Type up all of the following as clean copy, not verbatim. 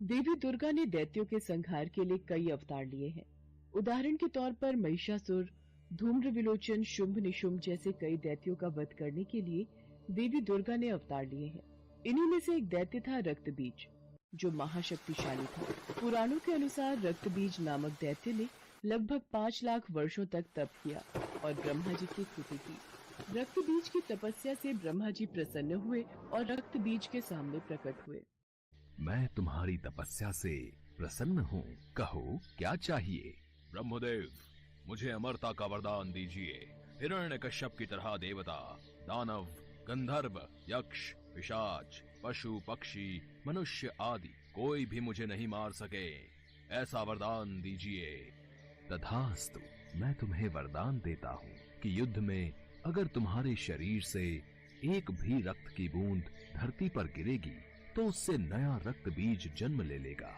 देवी दुर्गा ने दैत्यों के संहार के लिए कई अवतार लिए हैं। उदाहरण के तौर पर महिषासुर, धूम्र विलोचन, शुंभ निशुंभ जैसे कई दैत्यों का वध करने के लिए देवी दुर्गा ने अवतार लिए हैं। इन्हीं में से एक दैत्य था रक्तबीज, जो महाशक्तिशाली था। पुराणों के अनुसार रक्तबीज नामक दैत्य ने लगभग 5 लाख वर्षों तक तप किया और ब्रह्मा जी की स्तुति की। रक्तबीज की तपस्या से ब्रह्मा जी प्रसन्न हुए और रक्तबीज के सामने प्रकट हुए। मैं तुम्हारी तपस्या से प्रसन्न हूँ, कहो क्या चाहिए? ब्रह्मदेव, मुझे अमरता का वरदान दीजिए। हिरण्यकश्यप की तरह देवता, दानव, गंधर्व, यक्ष, पिशाच, पशु, पक्षी, मनुष्य आदि कोई भी मुझे नहीं मार सके, ऐसा वरदान दीजिए। तथास्तु, मैं तुम्हें वरदान देता हूँ कि युद्ध में अगर तुम्हारे शरीर से एक भी रक्त की बूंद धरती पर गिरेगी तो उससे नया रक्त बीज जन्म ले लेगा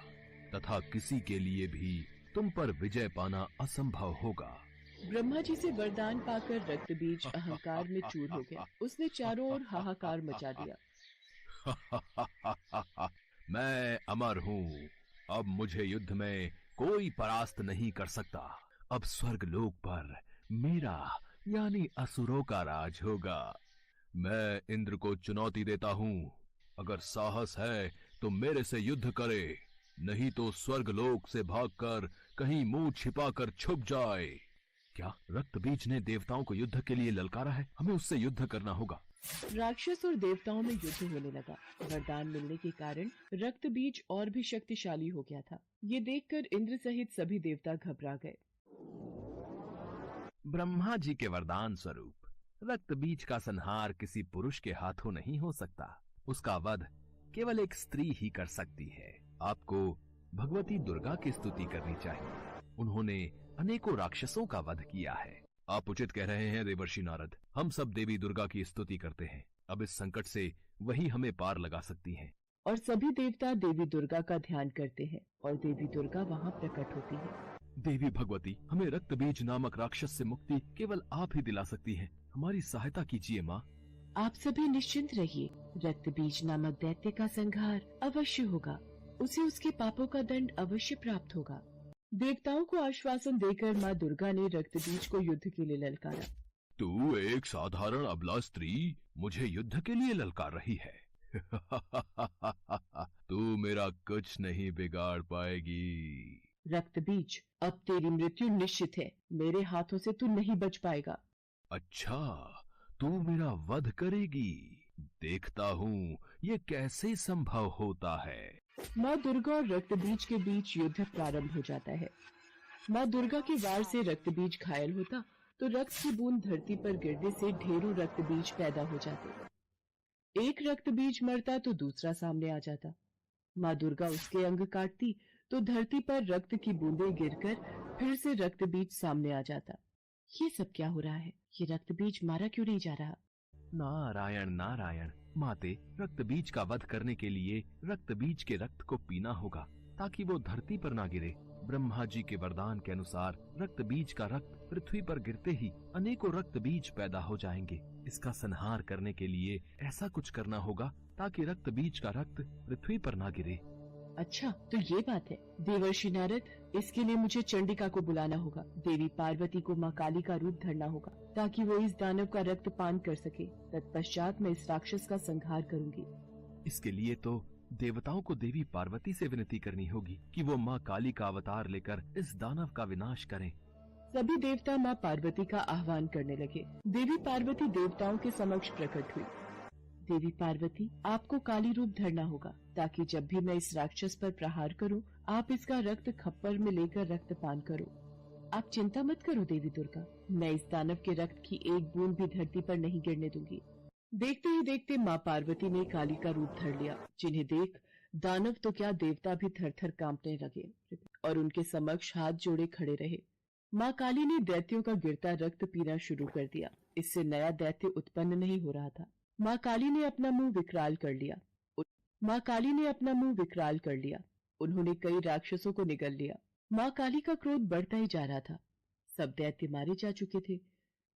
तथा किसी के लिए भी तुम पर विजय पाना असंभव होगा। ब्रह्मा जी से वरदान पाकर रक्तबीज अहंकार में चूर हो गया। उसने चारों ओर हाहाकार मचा दिया। मैं अमर हूँ, अब मुझे युद्ध में कोई परास्त नहीं कर सकता। अब स्वर्ग लोक पर मेरा यानी असुरों का राज होगा। मैं इंद्र को चुनौती देता हूँ, अगर साहस है तो मेरे से युद्ध करे, नहीं तो स्वर्ग लोक से भागकर कहीं मुंह छिपाकर छुप जाए। क्या रक्तबीज ने देवताओं को युद्ध के लिए ललकारा है? हमें उससे युद्ध करना होगा। राक्षस और देवताओं में युद्ध होने लगा। वरदान मिलने के कारण रक्तबीज और भी शक्तिशाली हो गया था। ये देखकर इंद्र सहित सभी देवता घबरा गए। ब्रह्मा जी के वरदान स्वरूप रक्तबीज का संहार किसी पुरुष के हाथों नहीं हो सकता। उसका वध केवल एक स्त्री ही कर सकती है। आपको भगवती दुर्गा की स्तुति करनी चाहिए। उन्होंने अनेकों राक्षसों का वध किया है। आप उचित कह रहे हैं देवर्षि नारद। हम सब देवी दुर्गा की स्तुति करते हैं। अब इस संकट से वही हमें पार लगा सकती हैं। और सभी देवता देवी दुर्गा का ध्यान करते हैं और देवी दुर्गा वहाँ प्रकट होती है। देवी भगवती, हमें रक्तबीज नामक राक्षस से मुक्ति केवल आप ही दिला सकती हैं। हमारी सहायता कीजिए माँ। आप सभी निश्चिंत रहिए, रक्तबीज नामक दैत्य का संहार अवश्य होगा। उसे उसके पापों का दंड अवश्य प्राप्त होगा। देवताओं को आश्वासन देकर माँ दुर्गा ने रक्तबीज को युद्ध के लिए ललकारा। तू एक साधारण अबला स्त्री मुझे युद्ध के लिए ललकार रही है। तू मेरा कुछ नहीं बिगाड़ पाएगी। रक्तबीज, अब तेरी मृत्यु निश्चित है। मेरे हाथों से तू नहीं बच पाएगा। अच्छा, तू मेरा वध करेगी? देखता हूँ ये कैसे संभव होता है। माँ दुर्गा और रक्तबीज के बीच युद्ध प्रारंभ हो जाता है। माँ दुर्गा के वार से रक्तबीज घायल होता तो रक्त की बूंद धरती पर गिरने से ढेरों रक्तबीज पैदा हो जाते। एक रक्तबीज मरता तो दूसरा सामने आ जाता। माँ दुर्गा उसके अंग काटती तो धरती पर रक्त की बूंदें गिरकर फिर से रक्तबीज सामने आ जाता। ये सब क्या हो रहा है? ये रक्तबीज मारा क्यों नहीं जा रहा? नारायण नारायण। माते, रक्तबीज का वध करने के लिए रक्तबीज के रक्त को पीना होगा ताकि वो धरती पर ना गिरे। ब्रह्मा जी के वरदान के अनुसार रक्तबीज का रक्त पृथ्वी पर गिरते ही अनेकों रक्तबीज पैदा हो जाएंगे। इसका संहार करने के लिए ऐसा कुछ करना होगा ताकि रक्तबीज का रक्त पृथ्वी पर ना गिरे। अच्छा, तो ये बात है। देवर्षि नारद, इसके लिए मुझे चंडिका को बुलाना होगा। देवी पार्वती को माँ काली का रूप धरना होगा ताकि वो इस दानव का रक्त पान कर सके। तत्पश्चात मैं इस राक्षस का संहार करूंगी। इसके लिए तो देवताओं को देवी पार्वती से विनती करनी होगी कि वो माँ काली का अवतार लेकर इस दानव का विनाश करें। सभी देवता माँ पार्वती का आह्वान करने लगे। देवी पार्वती देवताओं के समक्ष प्रकट हुई। देवी पार्वती, आपको काली रूप धरना होगा ताकि जब भी मैं इस राक्षस पर प्रहार करूं, आप इसका रक्त खप्पर में लेकर रक्तपान करो। आप चिंता मत करो देवी दुर्गा, मैं इस दानव के रक्त की एक बूंद भी धरती पर नहीं गिरने दूंगी। देखते ही देखते माँ पार्वती ने काली का रूप धर लिया, जिन्हें देख दानव तो क्या देवता भी थर थर कांपने लगे और उनके समक्ष हाथ जोड़े खड़े रहे। माँ काली ने दैत्यों का गिरता रक्त पीना शुरू कर दिया। इससे नया दैत्य उत्पन्न नहीं हो रहा था। माँ काली ने अपना मुंह विकराल कर लिया। उन्होंने कई राक्षसों को निगल लिया। माँ काली का क्रोध बढ़ता ही जा रहा था। सब दैत्य मारे जा चुके थे,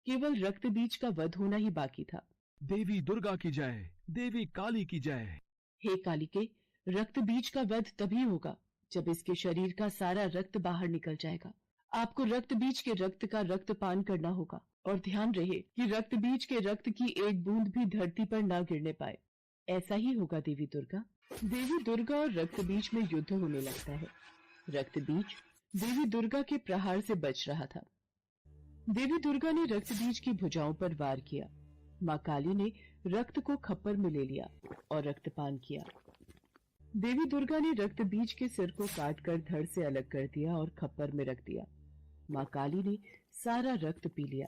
केवल रक्तबीज का वध होना ही बाकी था। देवी दुर्गा की जय, देवी काली की जय। हे कालिके, रक्त बीज का वध तभी होगा जब इसके शरीर का सारा रक्त बाहर निकल जाएगा। आपको रक्त बीज के रक्त का रक्तपान करना होगा और ध्यान रहे कि रक्त बीज के रक्त की एक बूंद भी धरती पर ना गिरने पाए। ऐसा ही होगा देवी दुर्गा। देवी दुर्गा और रक्त बीज में युद्ध होने लगता है। रक्त बीज देवी दुर्गा के प्रहार से बच रहा था। देवी दुर्गा ने रक्त बीज की भुजाओं पर वार किया। माँ काली ने रक्त को खप्पर में ले लिया और रक्तपान किया। देवी दुर्गा ने रक्त बीज के सिर को काटकर धड़ से अलग कर दिया और खप्पर में रख दिया। माँ काली ने सारा रक्त पी लिया।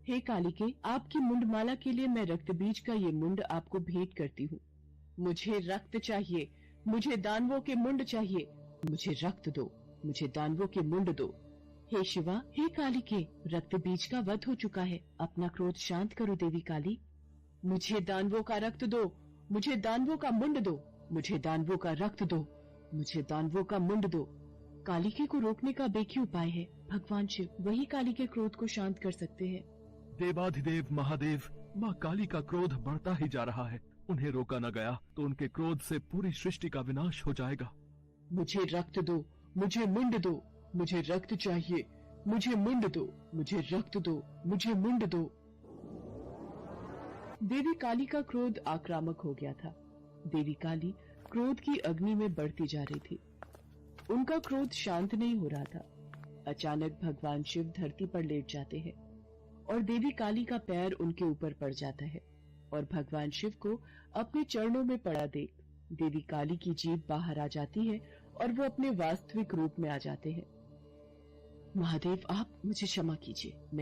हे कालिके, आपकी मुंडमाला के लिए मैं रक्त बीज का ये मुंड आपको भेंट करती हूँ। मुझे रक्त चाहिए, मुझे दानवों के मुंड चाहिए, मुझे रक्त दो, मुझे दानवों के मुंड दो। हे शिवा, हे कालिके, रक्त बीज का वध हो चुका है, अपना क्रोध शांत करो देवी काली। मुझे दानवों का रक्त दो, मुझे दानवों का मुंड दो, मुझे दानवों का रक्त दो, मुझे दानवों का मुंड दो। कालिके को रोकने का एक ही उपाय है, भगवान शिव, वही काली के क्रोध को शांत कर सकते हैं। देवाधिदेव महादेव, माँ काली का क्रोध बढ़ता ही जा रहा है। उन्हें रोका न गया तो उनके क्रोध से पूरी सृष्टि का विनाश हो जाएगा। मुझे रक्त दो, मुझे मुंड दो, मुझे रक्त चाहिए, मुझे मुंड दो, मुझे रक्त दो, मुझे मुंड दो। देवी काली का क्रोध आक्रामक हो गया था। देवी काली क्रोध की अग्नि में बढ़ती जा रही थी। उनका क्रोध शांत नहीं हो रहा था। अचानक भगवान शिव धरती पर लेट जाते हैं और देवी काली का पैर उनके ऊपर पड़ जाता है और भगवान शिव को अपने चरणों में पड़ा देख देवी काली की जीभ बाहर आ जाती है और वो अपने वास्तविक रूप में आ जाते हैं। महादेव, आप मुझे क्षमा कीजिए, मैं